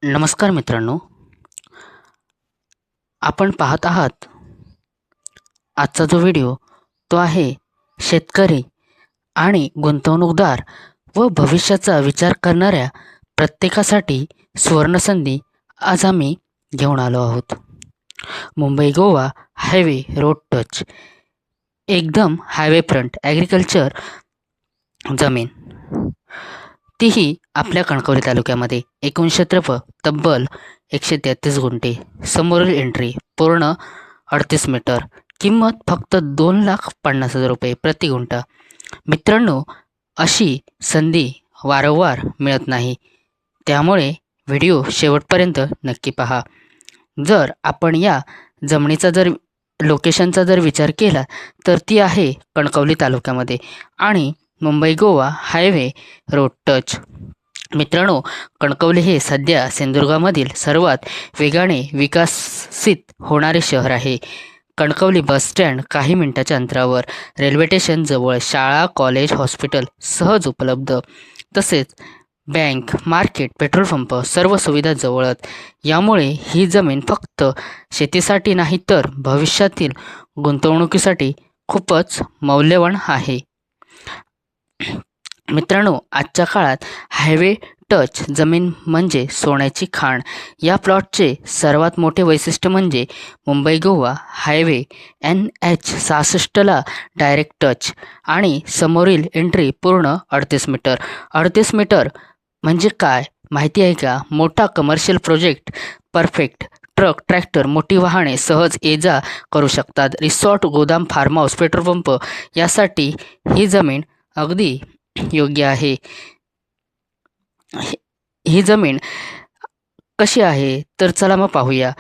नमस्कार मित्रांनो, आपण पाहत आहात आजचा जो व्हिडिओ तो आहे शेतकरी आणि गुंतवणूकदार व भविष्याचा विचार करणाऱ्या प्रत्येकासाठी सुवर्णसंधी आज आम्ही घेऊन आलो आहोत. Mumbai Goa highway road touch, एकदम हायवे फ्रंट ॲग्रिकल्चर जमीन, तीही आपल्या कणकवली तालुक्यामध्ये. एकूण क्षेत्रफळ तब्बल 133 गुंठे. समोरील एंट्री पूर्ण 38 मीटर. किंमत फक्त 2,50,000 रुपये प्रति गुंठा. मित्रांनो, अशी संधी वारंवार मिळत नाही, त्यामुळे व्हिडिओ शेवटपर्यंत नक्की पहा. जर आपण या जमिनीचा लोकेशनचा विचार केला तर ती आहे कणकवली तालुक्यामध्ये आणि Mumbai Goa highway road touch. मित्रांनो, कणकवली हे सध्या सिंधुदुर्गामधील सर्वात वेगाने विकसित होणारे शहर आहे. कणकवली बसस्टँड काही मिनिटाच्या अंतरावर, रेल्वे स्टेशन जवळ, शाळा, कॉलेज, हॉस्पिटल सहज उपलब्ध, तसेच बँक, मार्केट, पेट्रोल पंप सर्व सुविधा जवळच. यामुळे ही जमीन फक्त शेतीसाठी नाही तर भविष्यातील गुंतवणुकीसाठी खूपच मौल्यवान आहे. मित्रांनो, आजच्या काळात हायवे टच जमीन म्हणजे सोन्याची खाण. या प्लॉटचे सर्वात मोठे वैशिष्ट्य म्हणजे मुंबई गोवा हायवे NH-66ला डायरेक्ट टच आणि समोरील एंट्री पूर्ण 38 मीटर. 38 मीटर म्हणजे काय माहिती आहे का? मोठा commercial project perfect. Truck, tractor, मोठी वाहने सहज ये जा करू शकतात. रिसॉर्ट, गोदाम, फार्म हाऊस, पेट्रोल पंप यासाठी ही जमीन अगदी योग्य आहे. ही जमीन कशी आहे तर चला मग पाहूया.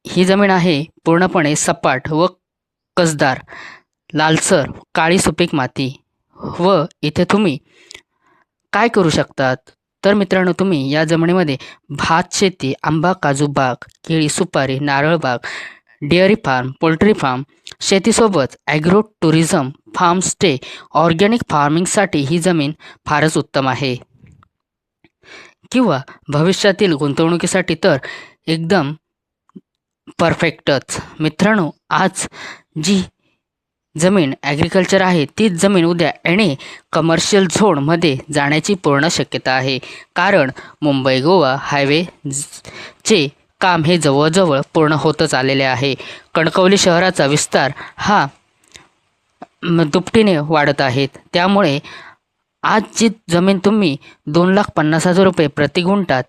ही जमीन आहे पूर्णपणे सपाट व कसदार, लालसर काळी सुपीक माती. व इथे तुम्ही काय करू शकतात तर मित्रांनो, तुम्ही या जमिनीमध्ये भात शेती, आंबा, काजू बाग, केळी, सुपारी, नारळ बाग, डेअरी फार्म, पोल्ट्री फार्म, शेतीसोबत agro tourism, farm stay, organic फार्मिंगसाठी ही जमीन फारच उत्तम आहे. किंवा भविष्यातील गुंतवणुकीसाठी तर एकदम परफेक्टच. मित्रांनो, आज जी जमीन ॲग्रिकल्चर आहे तीच जमीन उद्या एनी कमर्शियल झोनमध्ये जाण्याची पूर्ण शक्यता आहे. कारण मुंबई गोवा हायवे चे काम हे जवळजवळ पूर्ण होतच आलेले आहे. कणकवली शहराचा विस्तार हा दुपटीने वाढत आहेत. त्यामुळे आज जी जमीन तुम्ही 2,50,000 रुपये प्रति गुंठा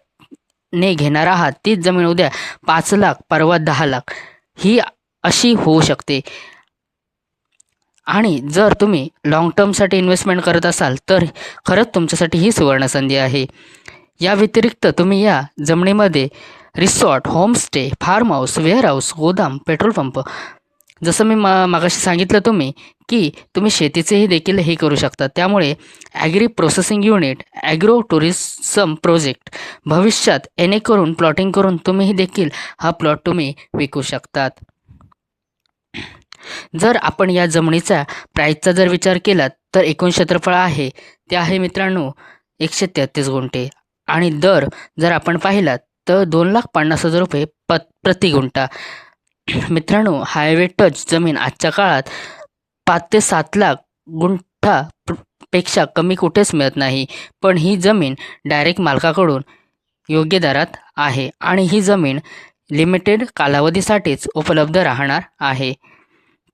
ने घेणार आहात, तीच जमीन उद्या 5 लाख, परवा 10 लाख ही अशी होऊ शकते. आणि जर तुम्ही लाँग टर्मसाठी इन्व्हेस्टमेंट करत असाल तर खरंच तुमच्यासाठी ही सुवर्णसंधी आहे. या व्यतिरिक्त तुम्ही या जमिनीमध्ये resort, homestay, farm house, warehouse, गोदाम, पेट्रोल पंप, जसं मी मागाशी सांगितलं की तुम्ही शेतीचेही देखील हे करू शकता. त्यामुळे agri processing unit, agro tourism project भविष्यात करून प्लॉटिंग करून तुम्हीही देखील हा प्लॉट तुम्ही विकू शकतात. जर आपण या जमिनीचा प्राईसचा विचार केला तर एकूण क्षेत्रफळ आहे ते आहे मित्रांनो 133 गुंठे आणि दर जर आपण पाहिलात तर 2,50,000 रुपये प्रति गुंठा. मित्रांनो, हायवे टच जमीन आजच्या काळात 5 ते 7 लाख गुंठा पेक्षा कमी कुठेच मिळत नाही. पण ही जमीन डायरेक्ट मालकाकडून योग्य दरात आहे आणि ही जमीन लिमिटेड कालावधीसाठीच उपलब्ध राहणार आहे.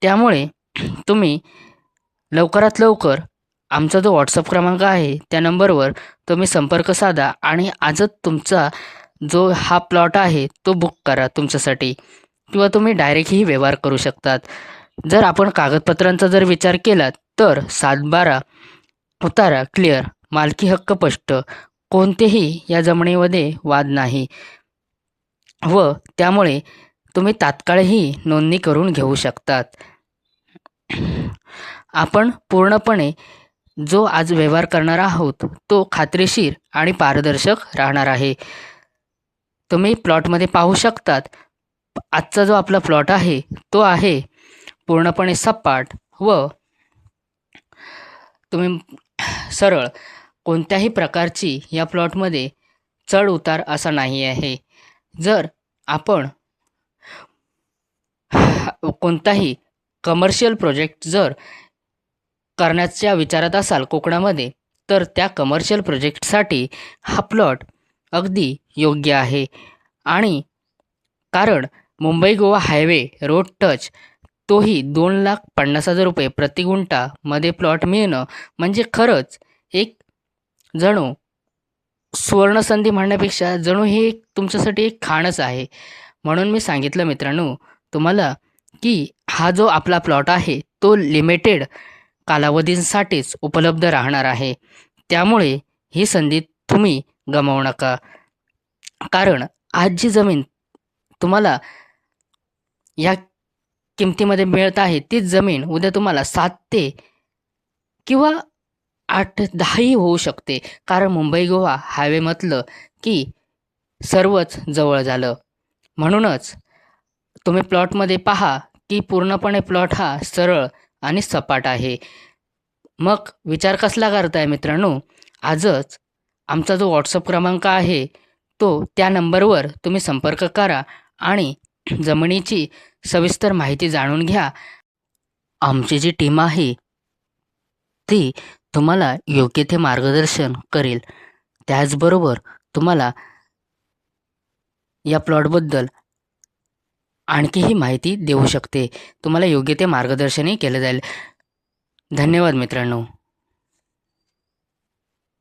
त्यामुळे तुम्ही लवकरात लवकर आमचा जो व्हॉट्सअप क्रमांक आहे त्या नंबरवर तुम्ही संपर्क साधा आणि आजच तुमचा जो हा प्लॉट आहे तो बुक करा तुमच्यासाठी, किंवा तुम्ही डायरेक्टही व्यवहार करू शकतात. जर आपण कागदपत्रांचा विचार केला तर 7/12 उतारा क्लिअर, मालकी हक्क स्पष्ट, कोणतेही या जमिनीमध्ये वाद नाही व त्यामुळे तुम्ही तात्काळही नोंदणी करून घेऊ शकतात. आपण पूर्णपणे जो आज व्यवहार करणार आहोत तो खात्रीशीर आणि पारदर्शक राहणार आहे. तुम्ही प्लॉटमध्ये पाहू शकतात. आजचा जो आपला प्लॉट आहे तो आहे पूर्णपणे सपाट व तुम्ही सरळ कोणत्याही प्रकारची या प्लॉटमध्ये चढ उतार असा नाही आहे. जर आपण कोणताही कमर्शियल प्रोजेक्ट जर करण्याच्या विचारात असाल कोकणामध्ये, तर त्या कमर्शियल प्रोजेक्टसाठी हा प्लॉट अगदी योग्य आहे. आणि कारण Mumbai Goa highway road touch, तोही 2,50,000 रुपये प्रति गुंठामध्ये प्लॉट मिळणं म्हणजे खरंच एक जणू सुवर्णसंधी म्हणण्यापेक्षा जणू हे एक तुमच्यासाठी एक खाणच आहे. म्हणून मी सांगितलं मित्रांनो तुम्हाला, की हा जो आपला प्लॉट आहे तो लिमिटेड कालावधींसाठीच उपलब्ध राहणार आहे. त्यामुळे ही संधी तुम्ही गमावू नका. कारण आज जी जमीन तुम्हाला या किमतीमध्ये मिळत आहे, तीच जमीन उद्या तुम्हाला 7 ते किंवा 8-10ही होऊ शकते. कारण मुंबई गोवा हायवे म्हटलं की सर्वच जवळ झालं. म्हणूनच तुम्ही प्लॉटमध्ये पहा की पूर्णपणे प्लॉट हा सरळ आणि सपाट आहे. मग विचार कसला करताय मित्रांनो? आजच आमचा जो WhatsApp क्रमांक आहे तो त्या नंबरवर तुम्ही संपर्क करा आणि जमिनीची सविस्तर माहिती जाणून घ्या. आमची जी टीम आहे ती तुम्हाला योग्य ते मार्गदर्शन करेल. त्याचबरोबर तुम्हाला या प्लॉटबद्दल आणखीही माहिती देऊ शकते. तुम्हाला योग्य ते मार्गदर्शनही केलं जाईल. धन्यवाद मित्रांनो.